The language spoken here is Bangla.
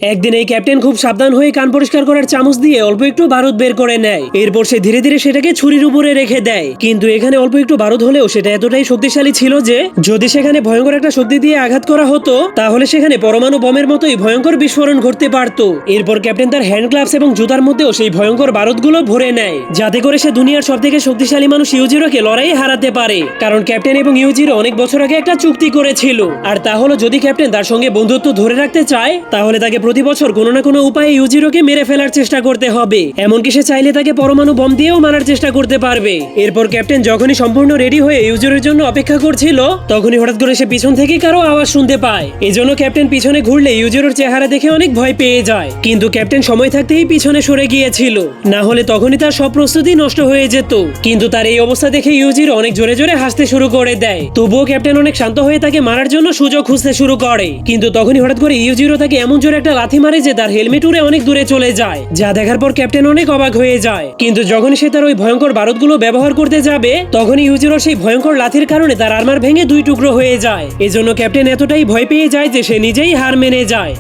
একদিন এই ক্যাপ্টেন খুব সাবধান হয়ে কান পরিষ্কার করার চামচ দিয়ে অল্প একটু বারুদ বের করে নেয়। এরপর সে ধীরে ধীরে সেটাকে ছুরির উপরে রেখে দেয়। কিন্তু এখানে অল্প একটু বারুদ হলেও সেটা এতটাই শক্তিশালী ছিল যে যদি সেখানে ভয়ঙ্কর একটা শক্তি দিয়ে আঘাত করা হতো তাহলে সেখানে পরমাণু বোমের মতোই ভয়ঙ্কর বিস্ফোরণ ঘটতে পারত। এরপর ক্যাপ্টেন তার হ্যান্ড গ্লাভস এবং জুতার মধ্যেও সেই ভয়ঙ্কর বারুদগুলো ভরে নেয়, যাতে করে সে দুনিয়ার সব থেকে শক্তিশালী মানুষ ইউজিরোকে লড়াই হারাতে পারে। কারণ ক্যাপ্টেন এবং ইউজিরো অনেক বছর আগে একটা চুক্তি করেছিল, আর তা হলো যদি ক্যাপ্টেন তার সঙ্গে বন্ধুত্ব ধরে রাখতে চায় তাহলে তাকে প্রতি বছর কোনো না কোনো উপায়ে ইউজিরোকে মেরে ফেলার চেষ্টা করতে হবে। এমনকি সে চাইলে তাকে পরমাণু বম দিয়েও মারার চেষ্টা করতে পারবে। এরপর ক্যাপ্টেন যখনই সম্পূর্ণ রেডি হয়ে ইউজিরোর জন্য অপেক্ষা করছিল তখনই হঠাৎ করে সে পিছন থেকে কারো আওয়াজ শুনতে পায়। এজন্য ক্যাপ্টেন পিছনে ঘুরলে ইউজিরোর চেহারা দেখে অনেক ভয় পেয়ে যায়। কিন্তু ক্যাপ্টেন সময় থাকতেই পিছনে সরে গিয়েছিল, না হলে তখনই তার সব প্রস্তুতি নষ্ট হয়ে যেত। কিন্তু তার এই অবস্থা দেখে ইউজিরো অনেক জোরে জোরে হাসতে শুরু করে দেয়। তবুও ক্যাপ্টেন অনেক শান্ত হয়ে তাকে মারার জন্য সুযোগ খুঁজতে শুরু করে। কিন্তু তখনই হঠাৎ করে ইউজিরো তাকে এমন জোরে একটা লাথি মারে যে তার হেলমেট উড়ে অনেক দূরে চলে যায়, যা দেখার পর ক্যাপ্টেন অনেক অবাক হয়ে যায়। কিন্তু যখন সে তার ওই ভয়ঙ্কর বারুদগুলো ব্যবহার করতে যাবে তখনই ইউজিরো সেই ভয়ঙ্কর লাথির কারণে তার আর্মার ভেঙে দুই টুকরো হয়ে যায়। এজন্য ক্যাপ্টেন এতটাই ভয় পেয়ে যায় যে সে নিজেই হার মেনে যায়।